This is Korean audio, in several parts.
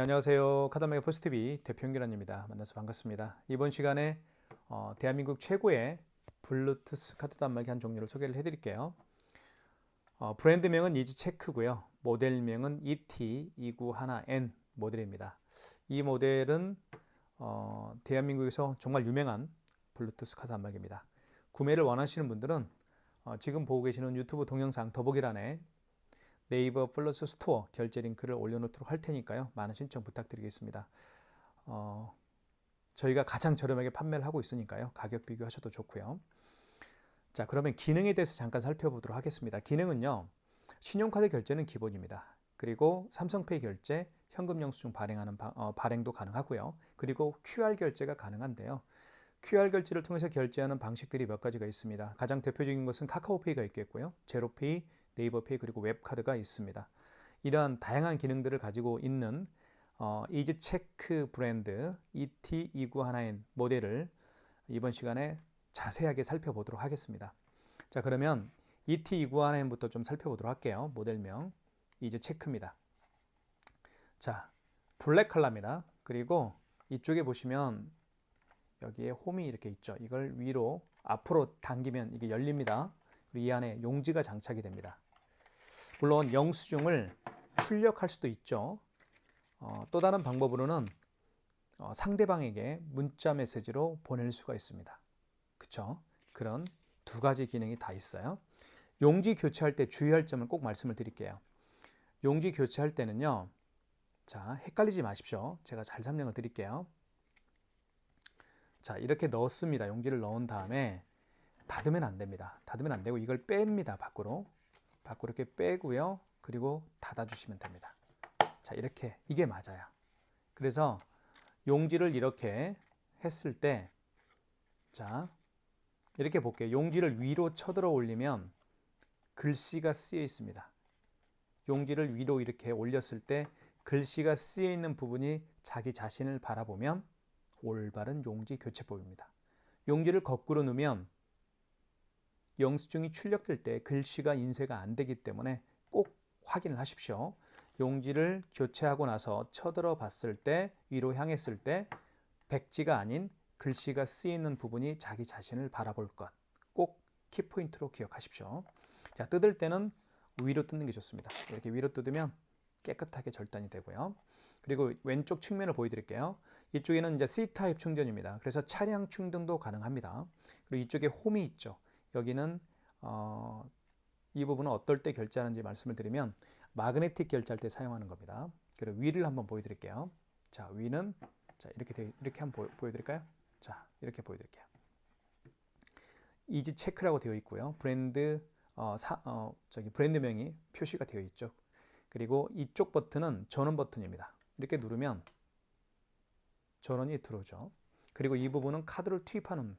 네, 안녕하세요. 카드마켓 포스티비 대표 연결원입니다. 만나서 반갑습니다. 이번 시간에 대한민국 최고의 블루투스 카드 단말기 한 종류를 소개를 해드릴게요. 브랜드명은 이지체크고요. 모델명은 ET291N 모델입니다. 이 모델은 대한민국에서 정말 유명한 블루투스 카드 단말기입니다. 구매를 원하시는 분들은 지금 보고 계시는 유튜브 동영상 더보기란에 네이버 플러스 스토어 결제 링크를 올려놓도록 할 테니까요. 많은 신청 부탁드리겠습니다. 저희가 가장 저렴하게 판매를 하고 있으니까요. 가격 비교하셔도 좋고요. 자, 그러면 기능에 대해서 잠깐 살펴보도록 하겠습니다. 기능은요. 신용카드 결제는 기본입니다. 그리고 삼성페이 결제, 현금 영수증 발행도 가능하고요. 그리고 QR 결제가 가능한데요. QR 결제를 통해서 결제하는 방식들이 몇 가지가 있습니다. 가장 대표적인 것은 카카오페이가 있겠고요. 제로페이, 네이버페이 그리고 웹카드가 있습니다. 이러한 다양한 기능들을 가지고 있는 이지체크 브랜드 ET291N 모델을 이번 시간에 자세하게 살펴보도록 하겠습니다. 자, 그러면 ET291N부터 좀 살펴보도록 할게요. 모델명 이지체크입니다. 자, 블랙 컬러입니다. 그리고 이쪽에 보시면 여기에 홈이 이렇게 있죠. 이걸 위로 앞으로 당기면 이게 열립니다. 그리고 이 안에 용지가 장착이 됩니다. 물론 영수증을 출력할 수도 있죠. 또 다른 방법으로는 상대방에게 문자 메시지로 보낼 수가 있습니다. 그쵸? 그런 두 가지 기능이 다 있어요. 용지 교체할 때 주의할 점을 꼭 말씀을 드릴게요. 용지 교체할 때는요. 자, 헷갈리지 마십시오. 제가 잘 설명을 드릴게요. 자, 이렇게 넣었습니다. 용지를 넣은 다음에 닫으면 안 됩니다. 닫으면 안 되고 이걸 뺍니다. 밖으로 이렇게 빼고요. 그리고 닫아주시면 됩니다. 자, 이렇게 이게 맞아요. 그래서 용지를 이렇게 했을 때, 자, 이렇게 볼게요. 용지를 위로 쳐들어 올리면 글씨가 쓰여 있습니다. 용지를 위로 이렇게 올렸을 때 글씨가 쓰여 있는 부분이 자기 자신을 바라보면 올바른 용지 교체법입니다. 용지를 거꾸로 넣으면 영수증이 출력될 때 글씨가 인쇄가 안 되기 때문에 꼭 확인을 하십시오. 용지를 교체하고 나서 쳐들어 봤을 때, 위로 향했을 때 백지가 아닌 글씨가 쓰여 있는 부분이 자기 자신을 바라볼 것. 꼭 키포인트로 기억하십시오. 자, 뜯을 때는 위로 뜯는 게 좋습니다. 이렇게 위로 뜯으면 깨끗하게 절단이 되고요. 그리고 왼쪽 측면을 보여드릴게요. 이쪽에는 이제 C타입 충전입니다. 그래서 차량 충전도 가능합니다. 그리고 이쪽에 홈이 있죠. 여기는 이 부분은 어떨 때 결제하는지 말씀을 드리면 마그네틱 결제할 때 사용하는 겁니다. 그리고 위를 한번 보여드릴게요. 자, 위는 자 이렇게 한번 보여드릴까요? 자, 이렇게 보여드릴게요. 이지 체크라고 되어 있고요. 브랜드명이 표시가 되어 있죠. 그리고 이쪽 버튼은 전원 버튼입니다. 이렇게 누르면 전원이 들어오죠. 그리고 이 부분은 카드를 투입하는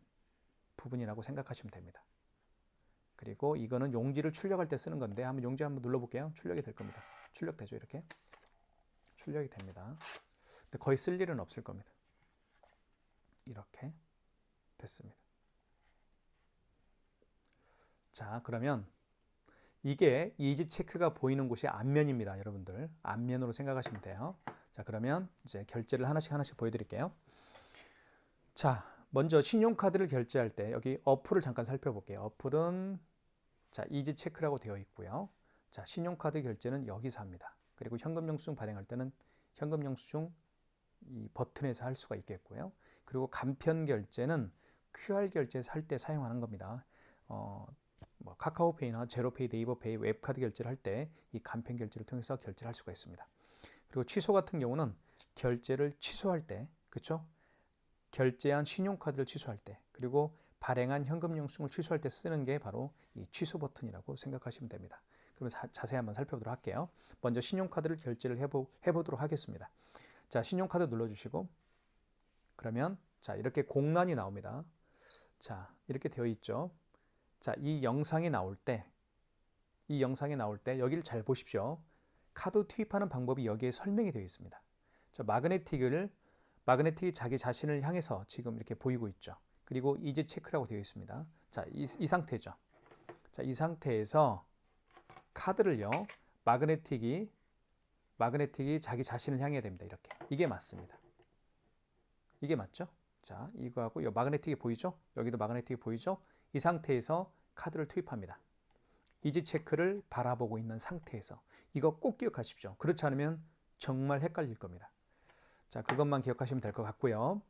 부분이라고 생각하시면 됩니다. 그리고 이거는 용지를 출력할 때 쓰는 건데 한번 용지 한번 눌러볼게요. 출력이 될 겁니다. 출력되죠. 이렇게 출력이 됩니다. 근데 거의 쓸 일은 없을 겁니다. 이렇게 됐습니다. 자, 그러면 이게 이지 체크가 보이는 곳이 앞면입니다. 여러분들 앞면으로 생각하시면 돼요. 자, 그러면 이제 결제를 하나씩 보여드릴게요. 자, 먼저 신용카드를 결제할 때 여기 어플을 잠깐 살펴볼게요. 어플은 자, 이지 체크라고 되어 있고요. 자, 신용카드 결제는 여기서 합니다. 그리고 현금 영수증 발행할 때는 현금 영수증 이 버튼에서 할 수가 있겠고요. 그리고 간편 결제는 QR 결제 살 때 사용하는 겁니다. 카카오페이나 제로페이, 네이버페이, 웹카드 결제를 할 때 이 간편 결제를 통해서 결제를 할 수가 있습니다. 그리고 취소 같은 경우는 결제를 취소할 때, 그렇죠? 결제한 신용카드를 취소할 때, 그리고 발행한 현금 영수증을 취소할 때 쓰는 게 바로 이 취소 버튼이라고 생각하시면 됩니다. 그럼 자세히 한번 살펴보도록 할게요. 먼저 신용카드를 결제를 해보도록 하겠습니다. 자, 신용카드 눌러주시고 그러면 자, 이렇게 공란이 나옵니다. 자, 이렇게 되어 있죠. 자, 이 영상이 나올 때 여기를 잘 보십시오. 카드 투입하는 방법이 여기에 설명이 되어 있습니다. 자, 마그네틱이 자기 자신을 향해서 지금 이렇게 보이고 있죠. 그리고 이지 체크라고 되어 있습니다. 자, 이 상태죠. 자, 이 상태에서 카드를요, 마그네틱이 마그네틱이 자기 자신을 향해야 됩니다. 이렇게. 이게 맞습니다. 이게 맞죠? 자, 이거하고 이 마그네틱이 보이죠? 여기도 마그네틱이 보이죠? 이 상태에서 카드를 투입합니다. 이지 체크를 바라보고 있는 상태에서. 이거 꼭 기억하십시오. 그렇지 않으면 정말 헷갈릴 겁니다. 자, 그것만 기억하시면 될 것 같고요.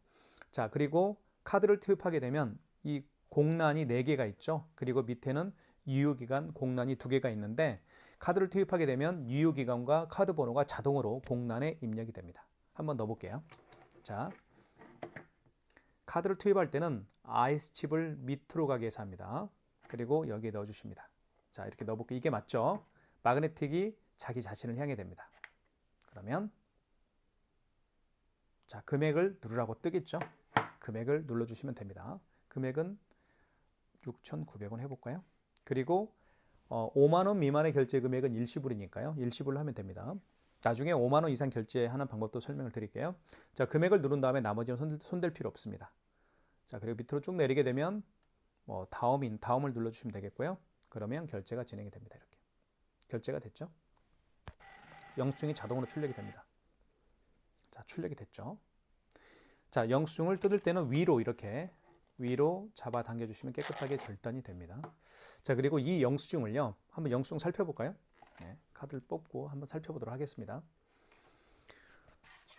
자, 그리고 카드를 투입하게 되면 이 공란이 4개가 있죠. 그리고 밑에는 유효기간 공란이 2개가 있는데 카드를 투입하게 되면 유효기간과 카드 번호가 자동으로 공란에 입력이 됩니다. 한번 넣어볼게요. 자, 카드를 투입할 때는 아이스 칩을 밑으로 가게 해서 합니다. 그리고 여기에 넣어주십니다. 자, 이렇게 넣어볼게요. 이게 맞죠? 마그네틱이 자기 자신을 향해 됩니다. 그러면 자, 금액을 누르라고 뜨겠죠? 금액을 눌러주시면 됩니다. 금액은 6,900원 해볼까요? 그리고 5만 원 미만의 결제 금액은 일시불이니까요. 일시불로 하면 됩니다. 나중에 5만 원 이상 결제하는 방법도 설명을 드릴게요. 자, 금액을 누른 다음에 나머지는 손댈 필요 없습니다. 자, 그리고 밑으로 쭉 내리게 되면 다음을 눌러주시면 되겠고요. 그러면 결제가 진행이 됩니다. 이렇게 결제가 됐죠? 영수증이 자동으로 출력이 됩니다. 자, 출력이 됐죠? 자, 영수증을 뜯을 때는 위로 이렇게 위로 잡아 당겨주시면 깨끗하게 절단이 됩니다. 자, 그리고 이 영수증을요, 한번 영수증 살펴볼까요? 네, 카드를 뽑고 한번 살펴보도록 하겠습니다.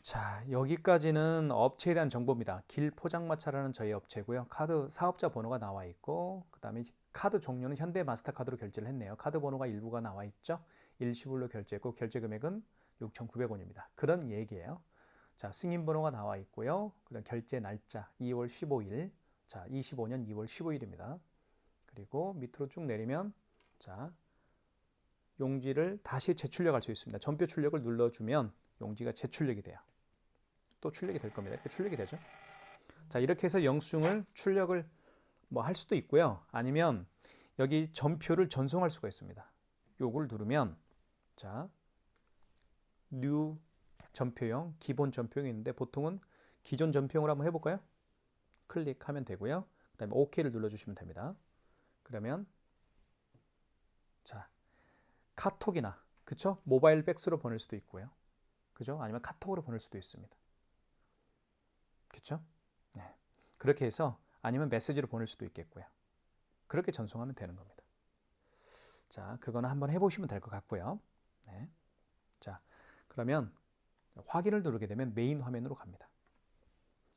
자, 여기까지는 업체에 대한 정보입니다. 길포장마차라는 저희 업체고요. 카드 사업자 번호가 나와 있고, 그 다음에 카드 종류는 현대 마스터카드로 결제를 했네요. 카드 번호가 일부가 나와 있죠. 일시불로 결제했고 결제 금액은 6,900원입니다. 그런 얘기예요. 자, 승인 번호가 나와 있고요. 그다음 결제 날짜 2월 15일. 자, 25년 2월 15일입니다. 그리고 밑으로 쭉 내리면 자, 용지를 다시 재출력할 수 있습니다. 전표 출력을 눌러주면 용지가 재출력이 돼요. 또 출력이 될 겁니다. 이렇게 출력이 되죠. 자, 이렇게 해서 영수증을 출력을 할 수도 있고요. 아니면 여기 전표를 전송할 수가 있습니다. 요걸 누르면 자, 뉴 전표용, 기본 전표용이 있는데 보통은 기존 전표용으로 한번 해볼까요? 클릭하면 되고요. 그 다음에 OK를 눌러주시면 됩니다. 그러면 자, 카톡이나 그쵸? 모바일 팩스로 보낼 수도 있고요. 그죠? 아니면 카톡으로 보낼 수도 있습니다. 그쵸? 네. 그렇게 해서 아니면 메시지로 보낼 수도 있겠고요. 그렇게 전송하면 되는 겁니다. 자, 그거는 한번 해보시면 될 것 같고요. 네. 자, 그러면 확인을 누르게 되면 메인 화면으로 갑니다.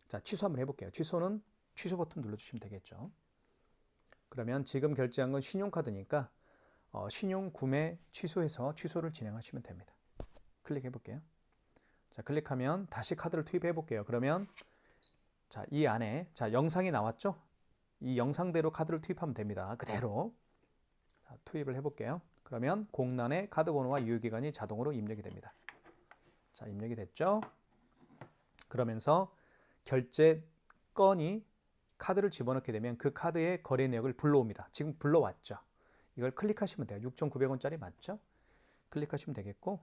자, 취소 한번 해볼게요. 취소는 취소 버튼 눌러주시면 되겠죠. 그러면 지금 결제한 건 신용카드니까 신용 구매 취소해서 취소를 진행하시면 됩니다. 클릭해 볼게요. 자, 클릭하면 다시 카드를 투입해 볼게요. 그러면 자, 이 안에 자, 영상이 나왔죠? 이 영상대로 카드를 투입하면 됩니다. 그대로 자, 투입을 해 볼게요. 그러면 공란에 카드 번호와 유효기간이 자동으로 입력이 됩니다. 자, 입력이 됐죠? 그러면서 결제 건이 카드를 집어넣게 되면 그 카드의 거래 내역을 불러옵니다. 지금 불러왔죠? 이걸 클릭하시면 돼요. 6,900원짜리 맞죠? 클릭하시면 되겠고,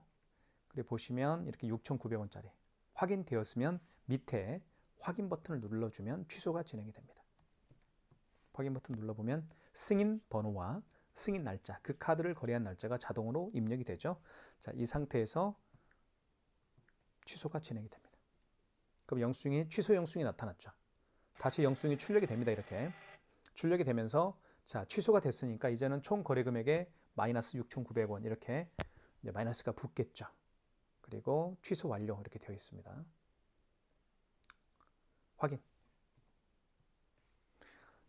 그리고 보시면 이렇게 6,900원짜리 확인되었으면 밑에 확인 버튼을 눌러주면 취소가 진행이 됩니다. 확인 버튼 눌러보면 승인 번호와 승인 날짜, 그 카드를 거래한 날짜가 자동으로 입력이 되죠. 자, 이 상태에서 취소가 진행이 됩니다. 그럼 영수증이 취소 영수증이 나타났죠. 다시 영수증이 출력이 됩니다. 이렇게 출력이 되면서 자, 취소가 됐으니까 이제는 총 거래 금액에 마이너스 6,900원 이렇게 이제 마이너스가 붙겠죠. 그리고 취소 완료 이렇게 되어 있습니다. 확인.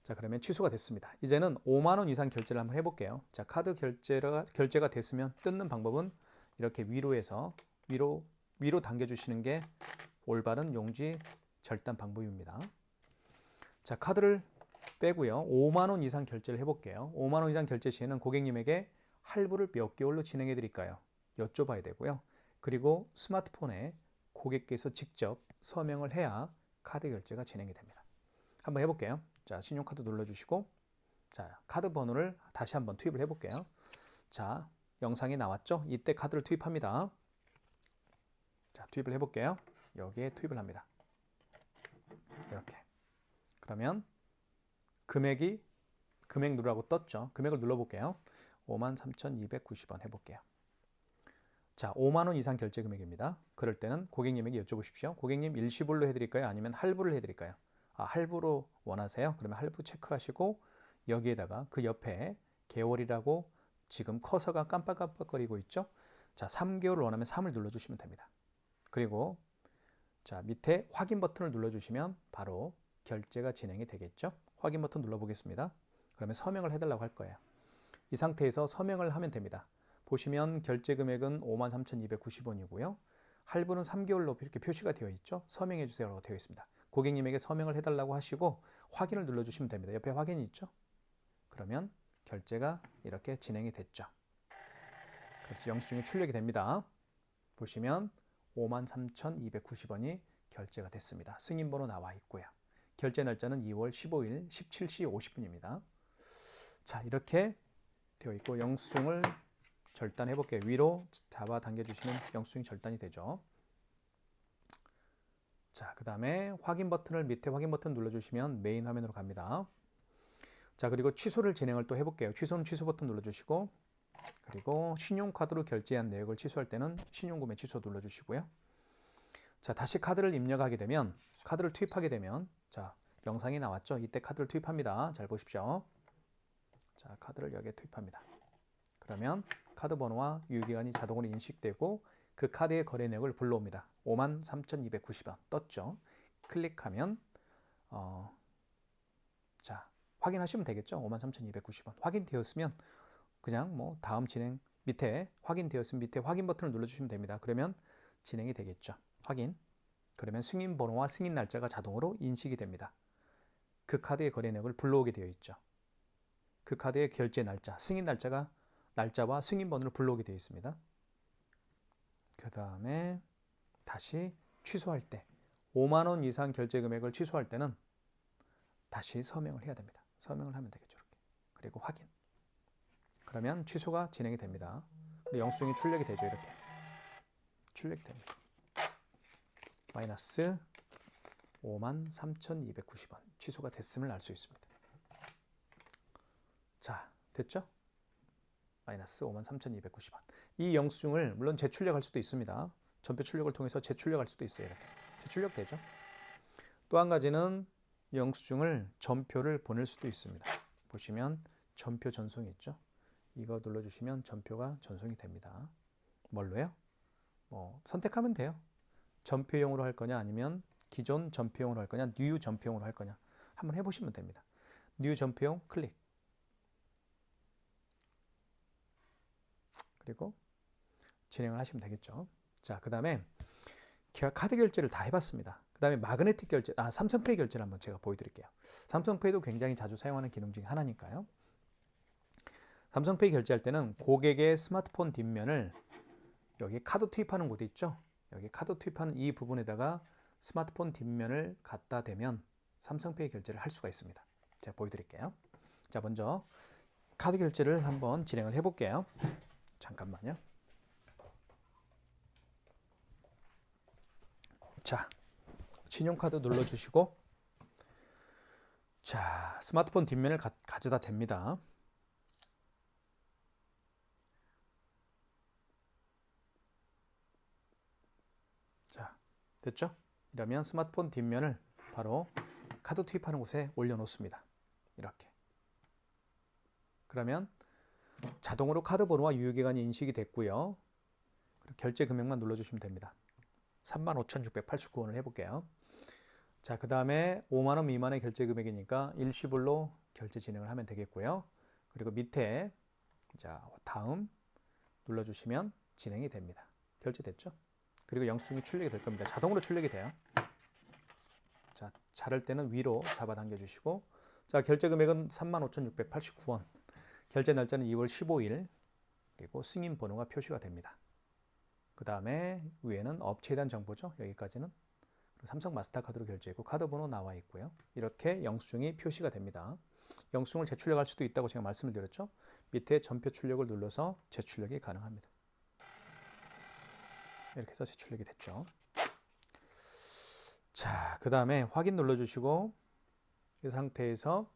자, 그러면 취소가 됐습니다. 이제는 5만 원 이상 결제를 한번 해볼게요. 자, 카드 결제가 됐으면 뜯는 방법은 이렇게 위로해서 위로 당겨주시는 게 올바른 용지 절단 방법입니다. 자, 카드를 빼고요. 5만 원 이상 결제를 해볼게요. 5만 원 이상 결제 시에는 고객님에게 할부를 몇 개월로 진행해 드릴까요? 여쭤봐야 되고요. 그리고 스마트폰에 고객께서 직접 서명을 해야 카드 결제가 진행이 됩니다. 한번 해볼게요. 자, 신용카드 눌러주시고 자, 카드 번호를 다시 한번 투입을 해볼게요. 자, 영상이 나왔죠? 이때 카드를 투입합니다. 자, 투입을 해볼게요. 여기에 투입을 합니다. 이렇게. 그러면 금액 누르라고 떴죠. 금액을 눌러볼게요. 53,290원 해볼게요. 자, 5만 원 이상 결제 금액입니다. 그럴 때는 고객님에게 여쭤보십시오. 고객님 일시불로 해드릴까요? 아니면 할부를 해드릴까요? 할부로 원하세요? 그러면 할부 체크하시고 여기에다가 그 옆에 개월이라고 지금 커서가 깜빡깜빡거리고 있죠? 자, 3개월을 원하면 3을 눌러주시면 됩니다. 그리고 자, 밑에 확인 버튼을 눌러주시면 바로 결제가 진행이 되겠죠? 확인 버튼 눌러보겠습니다. 그러면 서명을 해달라고 할 거예요. 이 상태에서 서명을 하면 됩니다. 보시면 결제 금액은 53,290원이고요. 할부는 3개월로 이렇게 표시가 되어 있죠. 서명해 주세요라고 되어 있습니다. 고객님에게 서명을 해달라고 하시고 확인을 눌러주시면 됩니다. 옆에 확인이 있죠. 그러면 결제가 이렇게 진행이 됐죠. 그래서 영수증이 출력이 됩니다. 보시면 53,290원이 결제가 됐습니다. 승인번호 나와 있고요. 결제 날짜는 2월 15일 17시 50분입니다. 자, 이렇게 되어 있고 영수증을 절단해 볼게요. 위로 잡아 당겨 주시면 영수증이 절단이 되죠. 자, 그 다음에 확인 버튼을 밑에 확인 버튼 눌러주시면 메인 화면으로 갑니다. 자, 그리고 취소를 진행을 또 해볼게요. 취소는 취소 버튼 눌러주시고 그리고 신용카드로 결제한 내역을 취소할 때는 신용구매 취소 눌러주시고요. 자, 다시 카드를 입력하게 되면 카드를 투입하게 되면 자, 영상이 나왔죠. 이때 카드를 투입합니다. 잘 보십시오. 자, 카드를 여기에 투입합니다. 그러면 카드 번호와 유효기간이 자동으로 인식되고 그 카드의 거래 내역을 불러옵니다. 53,290원 떴죠. 클릭하면 자, 확인하시면 되겠죠. 53,290원 확인되었으면 그냥 뭐 다음 진행 밑에 확인되었으면 밑에 확인 버튼을 눌러주시면 됩니다. 그러면 진행이 되겠죠. 확인. 그러면 승인 번호와 승인 날짜가 자동으로 인식이 됩니다. 그 카드의 거래 내역을 불러오게 되어 있죠. 그 카드의 결제 날짜, 승인 날짜와 승인 번호를 불러오게 되어 있습니다. 그 다음에 다시 취소할 때 5만 원 이상 결제 금액을 취소할 때는 다시 서명을 해야 됩니다. 서명을 하면 되겠죠. 이렇게. 그리고 확인. 그러면 취소가 진행이 됩니다. 영수증이 출력이 되죠. 이렇게. 출력이 됩니다. 마이너스 53,290원 취소가 됐음을 알 수 있습니다. 자, 됐죠? 마이너스 53,290원. 이 영수증을 물론 재출력할 수도 있습니다. 전표 출력을 통해서 재출력할 수도 있어요. 이렇게. 재출력되죠? 또 한 가지는 영수증을 전표를 보낼 수도 있습니다. 보시면 전표 전송이 있죠? 이거 눌러주시면 전표가 전송이 됩니다. 뭘로요? 선택하면 돼요. 전표용으로 할 거냐 아니면 기존 전표용으로 할 거냐 뉴 전표용으로 할 거냐 한번 해보시면 됩니다. 뉴 전표용 클릭. 그리고 진행을 하시면 되겠죠. 자, 그 다음에 카드 결제를 다 해봤습니다. 그 다음에 마그네틱 결제, 삼성페이 결제를 한번 제가 보여드릴게요. 삼성페이도 굉장히 자주 사용하는 기능 중에 하나니까요. 삼성페이 결제할 때는 고객의 스마트폰 뒷면을 여기 카드 투입하는 곳이 있죠. 여기 카드 투입하는 이 부분에다가 스마트폰 뒷면을 갖다 대면 삼성페이 결제를 할 수가 있습니다. 제가 보여드릴게요. 자, 먼저 카드 결제를 한번 진행을 해볼게요. 잠깐만요. 자, 신용카드 눌러주시고 자, 스마트폰 뒷면을 가져다 댑니다. 자, 됐죠? 이러면 스마트폰 뒷면을 바로 카드 투입하는 곳에 올려놓습니다. 이렇게. 그러면 자동으로 카드 번호와 유효기간이 인식이 됐고요. 결제 금액만 눌러주시면 됩니다. 35,689원을 해볼게요. 자, 그 다음에 5만 원 미만의 결제 금액이니까 일시불로 결제 진행을 하면 되겠고요. 그리고 밑에 자, 다음 눌러주시면 진행이 됩니다. 결제됐죠? 그리고 영수증이 출력이 될 겁니다. 자동으로 출력이 돼요. 자, 자를 때는 위로 잡아당겨 주시고 자, 결제 금액은 35,689원. 결제 날짜는 2월 15일. 그리고 승인 번호가 표시가 됩니다. 그 다음에 위에는 업체에 대한 정보죠. 여기까지는. 삼성 마스터카드로 결제했고 카드 번호 나와 있고요. 이렇게 영수증이 표시가 됩니다. 영수증을 재출력할 수도 있다고 제가 말씀을 드렸죠. 밑에 전표 출력을 눌러서 재출력이 가능합니다. 이렇게 해서 재출력이 됐죠. 자, 그 다음에 확인 눌러주시고 이 상태에서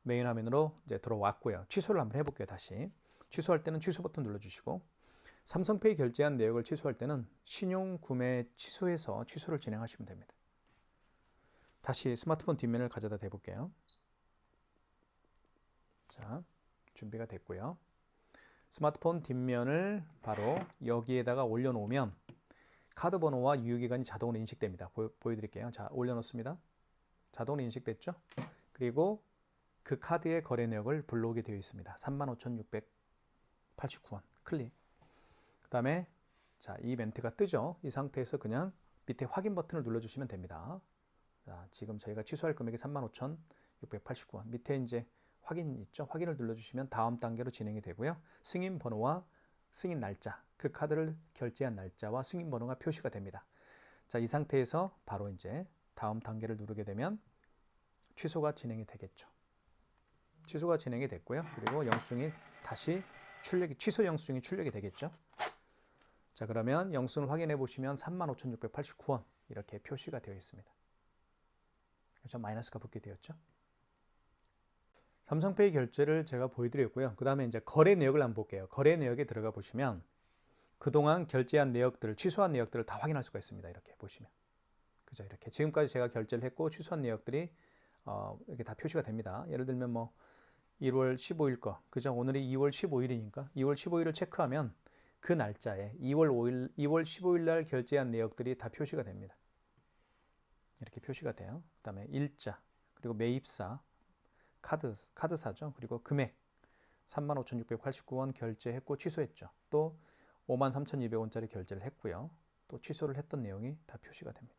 메인 화면으로 이제 들어왔고요. 취소를 한번 해볼게요. 다시 취소할 때는 취소 버튼 눌러주시고 삼성페이 결제한 내역을 취소할 때는 신용구매 취소해서 취소를 진행하시면 됩니다. 다시 스마트폰 뒷면을 가져다 대볼게요. 자, 준비가 됐고요. 스마트폰 뒷면을 바로 여기에다가 올려놓으면 카드 번호와 유효기간이 자동으로 인식됩니다. 보여드릴게요. 자, 올려놓습니다. 자동으로 인식됐죠? 그리고 그 카드의 거래 내역을 불러오게 되어 있습니다. 35,689원 클릭. 그 다음에 자, 이 멘트가 뜨죠? 이 상태에서 그냥 밑에 확인 버튼을 눌러주시면 됩니다. 자, 지금 저희가 취소할 금액이 35,689원. 밑에 이제 확인 있죠? 확인을 눌러주시면 다음 단계로 진행이 되고요. 승인 번호와 승인 날짜, 그 카드를 결제한 날짜와 승인 번호가 표시가 됩니다. 자, 이 상태에서 바로 이제 다음 단계를 누르게 되면 취소가 진행이 되겠죠. 취소가 진행이 됐고요. 그리고 영수증이 다시 취소 영수증이 출력이 되겠죠. 자, 그러면 영수증을 확인해 보시면 35,689원 이렇게 표시가 되어 있습니다. 그래서 마이너스가 붙게 되었죠. 삼성페이 결제를 제가 보여드렸고요. 그 다음에 이제 거래 내역을 한번 볼게요. 거래 내역에 들어가 보시면 그동안 결제한 내역들을, 취소한 내역들을 다 확인할 수가 있습니다. 이렇게 보시면. 그죠? 이렇게. 지금까지 제가 결제를 했고, 취소한 내역들이, 이렇게 다 표시가 됩니다. 예를 들면 뭐, 1월 15일 거. 그죠? 오늘이 2월 15일이니까, 2월 15일을 체크하면 그 날짜에 2월 15일 날 결제한 내역들이 다 표시가 됩니다. 이렇게 표시가 돼요. 그 다음에 일자, 그리고 매입사, 카드사죠. 그리고 금액 35,689원 결제했고 취소했죠. 또 53,200원짜리 결제를 했고요. 또 취소를 했던 내용이 다 표시가 됩니다.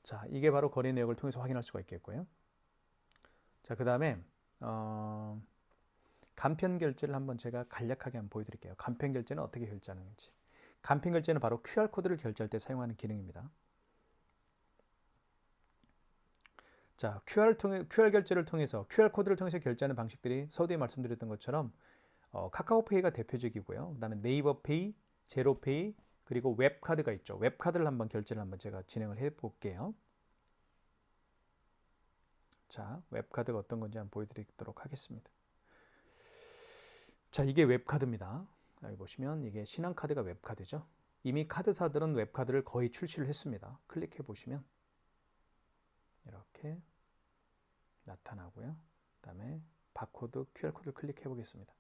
자, 이게 바로 거래 내역을 통해서 확인할 수가 있겠고요. 자, 그 다음에 간편 결제를 한번 제가 간략하게 한번 보여드릴게요. 간편 결제는 어떻게 결제하는지. 간편 결제는 바로 QR코드를 결제할 때 사용하는 기능입니다. 자, QR 결제를 통해서, QR코드를 통해서 결제하는 방식들이 서두에 말씀드렸던 것처럼 카카오페이가 대표적이고요. 그 다음에 네이버페이, 제로페이, 그리고 웹카드가 있죠. 웹카드를 한번 결제를 한번 제가 진행을 해 볼게요. 자, 웹카드가 어떤 건지 한번 보여드리도록 하겠습니다. 자, 이게 웹카드입니다. 여기 보시면 이게 신한카드가 웹카드죠. 이미 카드사들은 웹카드를 거의 출시를 했습니다. 클릭해 보시면 이렇게 나타나고요. 그 다음에 바코드, QR코드를 클릭해 보겠습니다.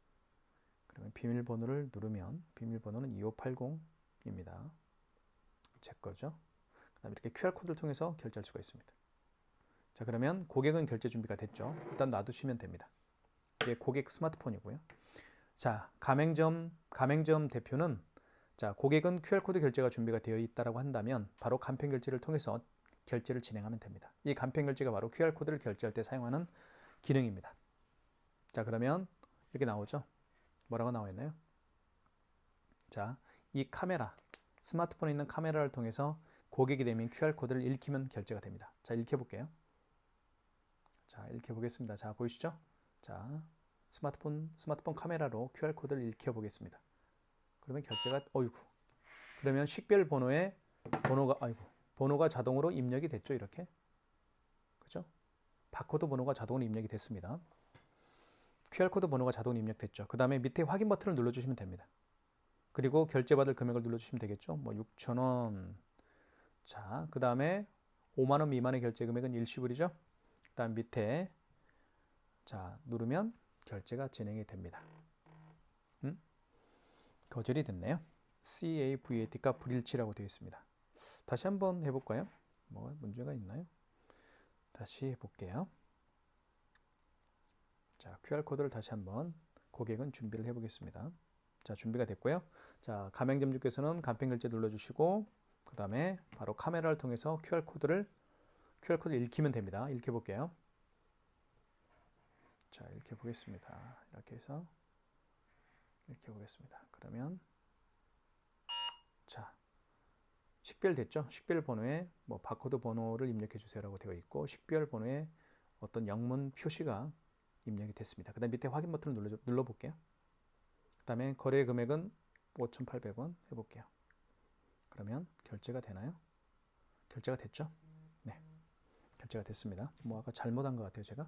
그러면 비밀번호를 누르면 비밀번호는 2580입니다. 제 거죠. 그 다음에 이렇게 QR코드를 통해서 결제할 수가 있습니다. 자, 그러면 고객은 결제 준비가 됐죠. 일단 놔두시면 됩니다. 이게 고객 스마트폰이고요. 자, 가맹점 대표는 자, 고객은 QR코드 결제가 준비가 되어 있다라고 한다면 바로 간편 결제를 통해서 결제를 진행하면 됩니다. 이 간편 결제가 바로 QR코드를 결제할 때 사용하는 기능입니다. 자, 그러면 이렇게 나오죠. 뭐라고 나와 있나요? 자, 이 카메라, 스마트폰에 있는 카메라를 통해서 고객이 되면 QR코드를 읽히면 결제가 됩니다. 자, 읽혀볼게요. 자, 읽혀보겠습니다. 자, 보이시죠? 자, 스마트폰 카메라로 QR코드를 읽혀보겠습니다. 그러면 결제가, 그러면 식별 번호에 번호가 자동으로 입력이 됐죠, 이렇게. 그죠? 바코드 번호가 자동으로 입력이 됐습니다. QR코드 번호가 자동으로 입력됐죠. 그 다음에 밑에 확인 버튼을 눌러주시면 됩니다. 그리고 결제받을 금액을 눌러주시면 되겠죠. 뭐 6,000원. 자, 그 다음에 5만원 미만의 결제 금액은 일시불이죠. 그 다음 밑에 자, 누르면 결제가 진행이 됩니다. 거절이 됐네요. CAVAT가 불일치라고 되어 있습니다. 다시 한번 해볼까요? 뭐가 문제가 있나요? 다시 해볼게요. 자, QR코드를 다시 한번 고객은 준비를 해보겠습니다. 자, 준비가 됐고요. 자, 가맹점주께서는 간편 결제 눌러주시고 그 다음에 바로 카메라를 통해서 QR코드를 읽히면 됩니다. 읽혀볼게요. 자, 읽혀보겠습니다. 이렇게 해서 읽혀보겠습니다. 그러면 자, 식별됐죠? 식별 번호에 뭐 바코드 번호를 입력해 주세요라고 되어 있고 식별 번호에 어떤 영문 표시가 입력이 됐습니다. 그 다음 밑에 확인 버튼을 눌러볼게요. 그 다음에 거래 금액은 5,800원 해볼게요. 그러면 결제가 되나요? 결제가 됐죠? 네. 결제가 됐습니다. 뭐 아까 잘못한 것 같아요, 제가.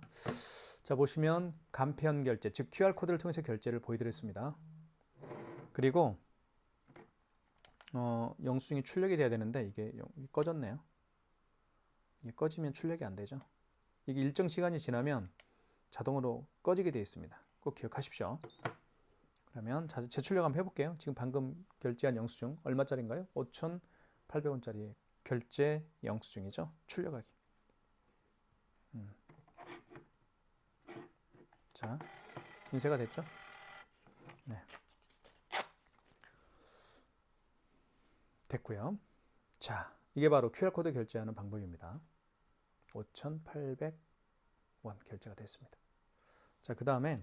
자, 보시면 간편 결제, 즉 QR코드를 통해서 결제를 보여드렸습니다. 그리고 영수증이 출력이 돼야 되는데 이게 꺼졌네요. 이게 꺼지면 출력이 안 되죠. 이게 일정 시간이 지나면 자동으로 꺼지게 되어 있습니다. 꼭 기억하십시오. 그러면 재출력 한번 해볼게요. 지금 방금 결제한 영수증 얼마짜리인가요? 5,800원짜리 결제 영수증이죠. 출력하기. 자, 인쇄가 됐죠? 네. 됐고요. 자, 이게 바로 QR코드 결제하는 방법입니다. 5,800원 결제가 됐습니다. 자, 그 다음에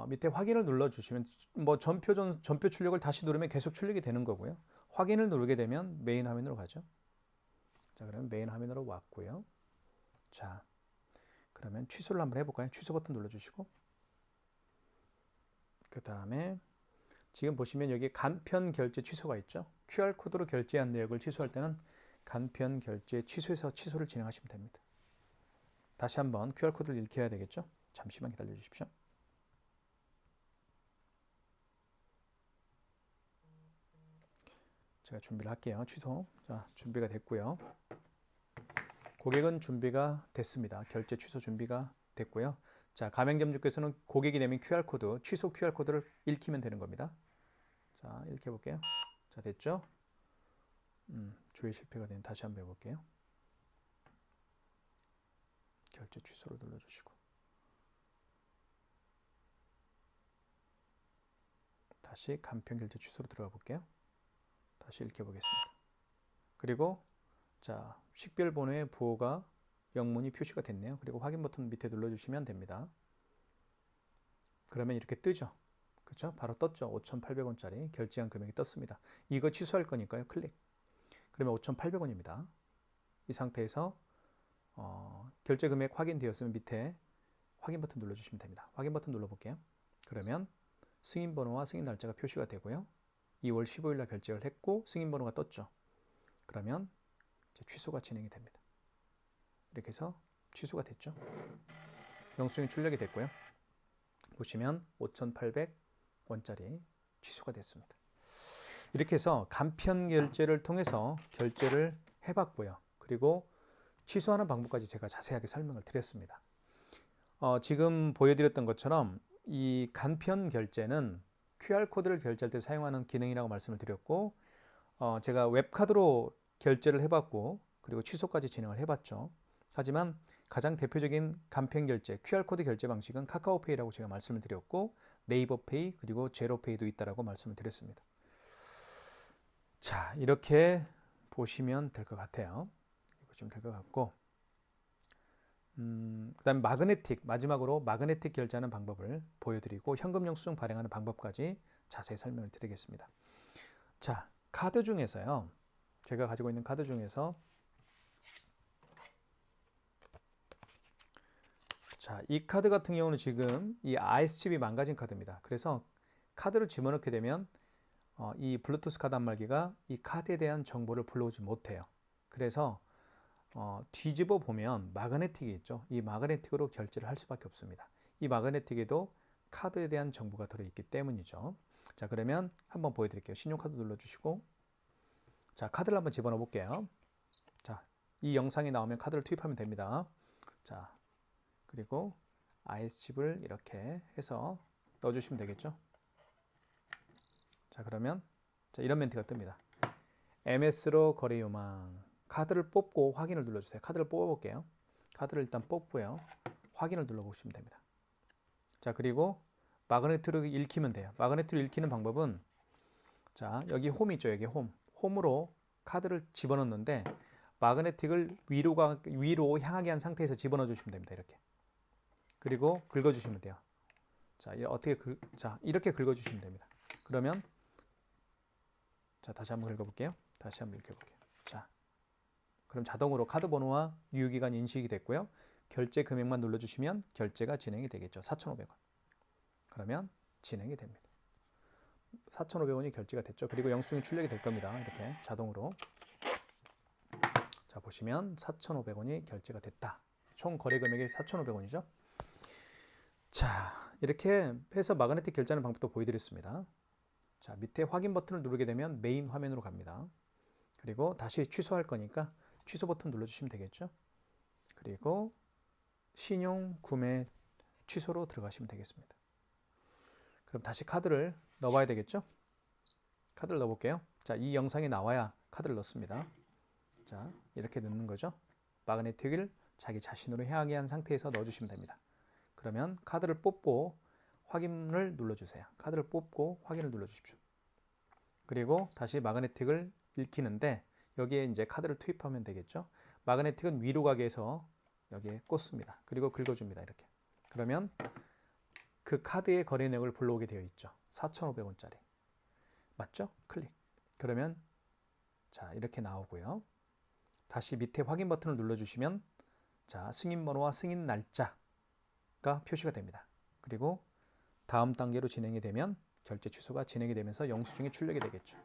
밑에 확인을 눌러주시면 뭐 전표 출력을 다시 누르면 계속 출력이 되는 거고요. 확인을 누르게 되면 메인 화면으로 가죠. 자, 그러면 메인 화면으로 왔고요. 자, 그러면 취소를 한번 해볼까요? 취소 버튼 눌러주시고 그 다음에 지금 보시면 여기 간편 결제 취소가 있죠. QR코드로 결제한 내역을 취소할 때는 간편 결제 취소해서 취소를 진행하시면 됩니다. 다시 한번 QR코드를 읽혀야 되겠죠. 잠시만 기다려 주십시오. 제가 준비를 할게요. 취소. 자, 준비가 됐고요. 고객은 준비가 됐습니다. 결제 취소 준비가 됐고요. 자, 가맹점주께서는 고객이 내민 QR코드, 취소 QR코드를 읽히면 되는 겁니다. 자, 읽혀볼게요. 자, 됐죠? 조회 실패가 되면 다시 한번 해볼게요. 결제 취소를 눌러주시고 다시 간편 결제 취소로 들어가 볼게요. 다시 읽혀보겠습니다. 그리고 자, 식별 번호의 부호가 영문이 표시가 됐네요. 그리고 확인 버튼 밑에 눌러주시면 됩니다. 그러면 이렇게 뜨죠. 그렇죠? 바로 떴죠. 5,800원짜리 결제한 금액이 떴습니다. 이거 취소할 거니까요. 클릭. 그러면 5,800원입니다. 이 상태에서 결제 금액 확인되었으면 밑에 확인 버튼 눌러주시면 됩니다. 확인 버튼 눌러볼게요. 그러면 승인 번호와 승인 날짜가 표시가 되고요. 2월 15일 날 결제를 했고 승인 번호가 떴죠. 그러면 이제 취소가 진행이 됩니다. 이렇게 해서 취소가 됐죠. 영수증이 출력이 됐고요. 보시면 5,800원짜리 취소가 됐습니다. 이렇게 해서 간편 결제를 통해서 결제를 해봤고요. 그리고 취소하는 방법까지 제가 자세하게 설명을 드렸습니다. 지금 보여드렸던 것처럼 이 간편 결제는 QR코드를 결제할 때 사용하는 기능이라고 말씀을 드렸고 제가 웹카드로 결제를 해봤고 그리고 취소까지 진행을 해봤죠. 하지만 가장 대표적인 간편 결제, QR코드 결제 방식은 카카오페이라고 제가 말씀을 드렸고 네이버페이 그리고 제로페이도 있다라고 말씀을 드렸습니다. 자, 이렇게 보시면 될 것 같아요. 보시면 될 것 같고 그다음 마지막으로 마그네틱 결제하는 방법을 보여드리고 현금 영수증 발행하는 방법까지 자세히 설명을 드리겠습니다. 자, 카드 중에서요. 제가 가지고 있는 카드 중에서 자, 이 카드 같은 경우는 지금 이 IS칩이 망가진 카드입니다. 그래서 카드를 집어넣게 되면 이 블루투스 카드 단말기가 이 카드에 대한 정보를 불러오지 못해요. 그래서 뒤집어 보면 마그네틱이 있죠. 이 마그네틱으로 결제를 할 수밖에 없습니다. 이 마그네틱에도 카드에 대한 정보가 들어있기 때문이죠. 자, 그러면 한번 보여드릴게요. 신용카드 눌러주시고 자, 카드를 한번 집어넣어 볼게요. 자, 이 영상이 나오면 카드를 투입하면 됩니다. 자, 그리고 IS칩을 이렇게 해서 넣어주시면 되겠죠. 자, 그러면 자, 이런 멘트가 뜹니다. MS로 거래 요망. 카드를 뽑고 확인을 눌러주세요. 카드를 뽑아볼게요. 카드를 일단 뽑고요. 확인을 눌러보시면 됩니다. 자, 그리고 마그네트로 읽히면 돼요. 마그네트로 읽히는 방법은 자, 여기 홈 있죠. 여기 홈으로 카드를 집어넣는데 마그네틱을 위로 향하게 한 상태에서 집어넣어 주시면 됩니다. 이렇게. 그리고 긁어주시면 돼요. 자, 이렇게 긁어주시면 됩니다. 그러면 자, 다시 한번 긁어볼게요. 다시 한번 읽혀볼게요. 자, 그럼 자동으로 카드 번호와 유효기간 인식이 됐고요. 결제 금액만 눌러주시면 결제가 진행이 되겠죠. 4,500원. 그러면 진행이 됩니다. 4,500원이 결제가 됐죠. 그리고 영수증이 출력이 될 겁니다. 이렇게 자동으로. 자, 보시면 4,500원이 결제가 됐다. 총 거래 금액이 4,500원이죠. 자, 이렇게 해서 마그네틱 결제하는 방법도 보여드렸습니다. 자, 밑에 확인 버튼을 누르게 되면 메인 화면으로 갑니다. 그리고 다시 취소할 거니까 취소 버튼 눌러주시면 되겠죠. 그리고 신용 구매 취소로 들어가시면 되겠습니다. 그럼 다시 카드를 넣어봐야 되겠죠. 카드를 넣어볼게요. 자, 이 영상이 나와야 카드를 넣습니다. 자, 이렇게 넣는 거죠. 마그네틱을 자기 자신으로 향하게 한 상태에서 넣어주시면 됩니다. 그러면 카드를 뽑고 확인을 눌러주세요. 카드를 뽑고 확인을 눌러주십시오. 그리고 다시 마그네틱을 읽히는데 여기에 이제 카드를 투입하면 되겠죠. 마그네틱은 위로 가게 해서 여기에 꽂습니다. 그리고 긁어줍니다. 이렇게. 그러면 그 카드의 거래 내역을 불러오게 되어 있죠. 4,500원짜리. 맞죠? 클릭. 그러면 자, 이렇게 나오고요. 다시 밑에 확인 버튼을 눌러주시면 자, 승인 번호와 승인 날짜가 표시가 됩니다. 그리고 다음 단계로 진행이 되면 결제 취소가 진행이 되면서 영수증이 출력이 되겠죠.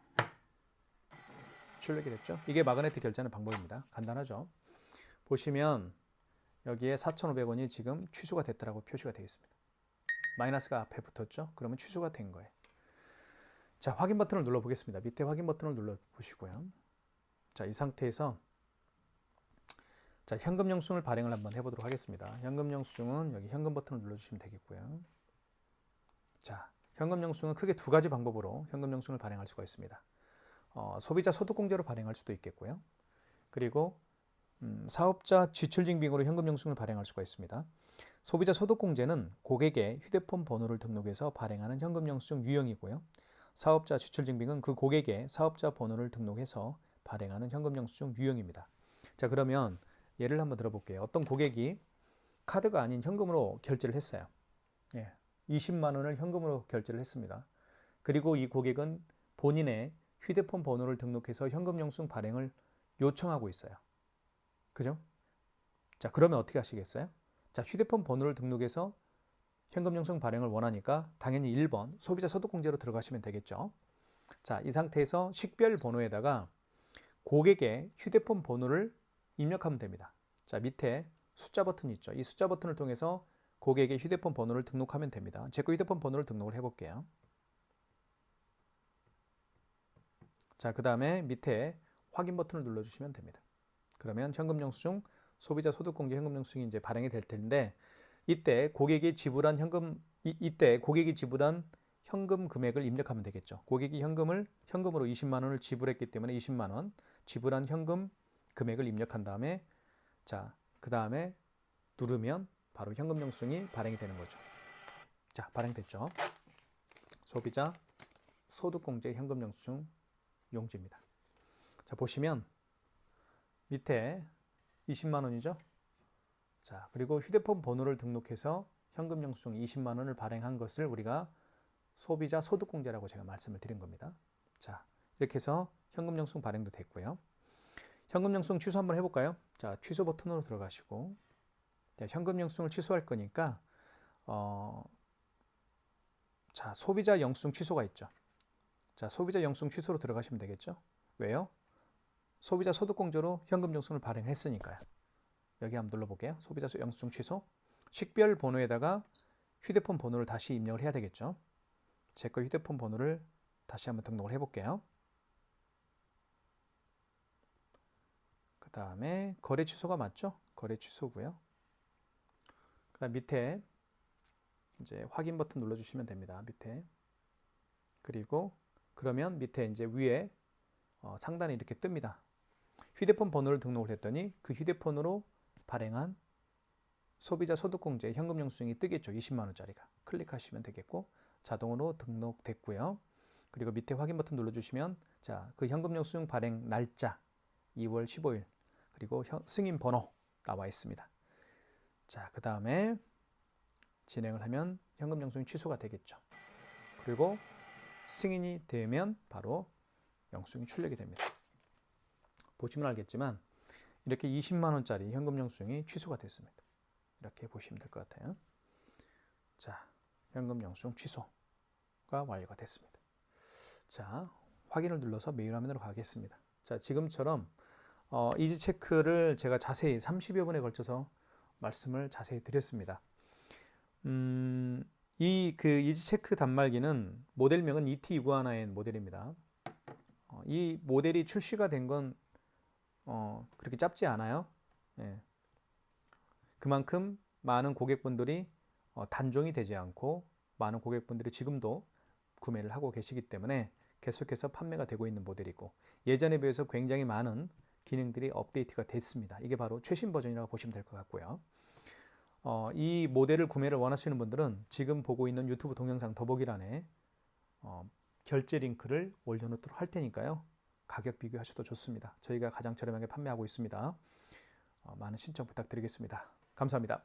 출력이 됐죠. 이게 마그네틱 결제하는 방법입니다. 간단하죠. 보시면 여기에 4,500원이 지금 취소가 됐다라고 표시가 되어 있습니다. 마이너스가 앞에 붙었죠. 그러면 취소가 된 거예요. 자, 확인 버튼을 눌러 보겠습니다. 밑에 확인 버튼을 눌러 보시고요. 자, 이 상태에서 자, 현금 영수증을 발행을 한번 해보도록 하겠습니다. 현금 영수증은 여기 현금 버튼을 눌러주시면 되겠고요. 자, 현금 영수증은 크게 두 가지 방법으로 현금 영수증을 발행할 수가 있습니다. 소비자 소득공제로 발행할 수도 있겠고요. 그리고 사업자 지출증빙으로 현금 영수증을 발행할 수가 있습니다. 소비자 소득공제는 고객의 휴대폰 번호를 등록해서 발행하는 현금 영수증 유형이고요. 사업자 지출증빙은 그 고객의 사업자 번호를 등록해서 발행하는 현금 영수증 유형입니다. 자, 그러면 예를 한번 들어볼게요. 어떤 고객이 카드가 아닌 현금으로 결제를 했어요. 20만 원을 현금으로 결제를 했습니다. 그리고 이 고객은 본인의 휴대폰 번호를 등록해서 현금 영수증 발행을 요청하고 있어요. 그죠? 자, 그러면 어떻게 하시겠어요? 자, 휴대폰 번호를 등록해서 현금 영수증 발행을 원하니까 당연히 1번 소비자 소득공제로 들어가시면 되겠죠. 자, 이 상태에서 식별 번호에다가 고객의 휴대폰 번호를 입력하면 됩니다. 자, 밑에 숫자 버튼이 있죠. 이 숫자 버튼을 통해서 고객의 휴대폰 번호를 등록하면 됩니다. 제 거 휴대폰 번호를 등록을 해볼게요. 자, 그 다음에 밑에 확인 버튼을 눌러주시면 됩니다. 그러면 현금 영수증, 소비자 소득공제 현금 영수증이 이제 발행이 될 텐데 이때 고객이 지불한 현금 금액을 입력하면 되겠죠. 고객이 현금으로 20만 원을 지불했기 때문에 20만 원 지불한 현금 금액을 입력한 다음에 자, 그 다음에 누르면 바로 현금 영수증이 발행이 되는 거죠. 자, 발행됐죠. 소비자 소득공제 현금 영수증 용지입니다. 자, 보시면 밑에 20만 원이죠. 자, 그리고 휴대폰 번호를 등록해서 현금 영수증 20만 원을 발행한 것을 우리가 소비자 소득공제라고 제가 말씀을 드린 겁니다. 자, 이렇게 해서 현금 영수증 발행도 됐고요. 현금 영수증 취소 한번 해볼까요? 자, 취소 버튼으로 들어가시고 자, 현금 영수증을 취소할 거니까 자, 소비자 영수증 취소가 있죠. 자, 소비자 영수증 취소로 들어가시면 되겠죠. 왜요? 소비자 소득공제로 현금 영수증을 발행했으니까요. 여기 한번 눌러볼게요. 소비자 영수증 취소. 식별 번호에다가 휴대폰 번호를 다시 입력을 해야 되겠죠. 제 거 휴대폰 번호를 다시 한번 등록을 해볼게요. 그 다음에 거래 취소가 맞죠? 거래 취소고요. 그 다음 밑에 이제 확인 버튼 눌러주시면 됩니다. 밑에. 그리고 그러면 밑에 이제 위에 상단에 이렇게 뜹니다. 휴대폰 번호를 등록을 했더니 그 휴대폰으로 발행한 소비자 소득공제 현금 영수증이 뜨겠죠. 20만 원짜리가. 클릭하시면 되겠고 자동으로 등록됐고요. 그리고 밑에 확인 버튼 눌러주시면 자, 그 현금 영수증 발행 날짜 2월 15일 그리고 승인 번호 나와 있습니다. 자, 그 다음에 진행을 하면 현금 영수증 취소가 되겠죠. 그리고 승인이 되면 바로 영수증이 출력이 됩니다. 보시면 알겠지만 이렇게 20만 원짜리 현금 영수증이 취소가 됐습니다. 이렇게 보시면 될 것 같아요. 자, 현금 영수증 취소가 완료가 됐습니다. 자, 확인을 눌러서 메일 화면으로 가겠습니다. 자, 지금처럼 이지 체크를 제가 자세히 30여 번에 걸쳐서 말씀을 자세히 드렸습니다. 이 이지 체크 단말기는 모델명은 ET621N 모델입니다. 이 모델이 출시가 된 건 그렇게 짧지 않아요. 예. 그만큼 많은 고객분들이 단종이 되지 않고 많은 고객분들이 지금도 구매를 하고 계시기 때문에 계속해서 판매가 되고 있는 모델이고, 예전에 비해서 굉장히 많은 기능들이 업데이트가 됐습니다. 이게 바로 최신 버전이라고 보시면 될 것 같고요. 이 모델을 구매를 원하시는 분들은 지금 보고 있는 유튜브 동영상 더보기란에 결제 링크를 올려놓도록 할 테니까요. 가격 비교하셔도 좋습니다. 저희가 가장 저렴하게 판매하고 있습니다. 많은 신청 부탁드리겠습니다. 감사합니다.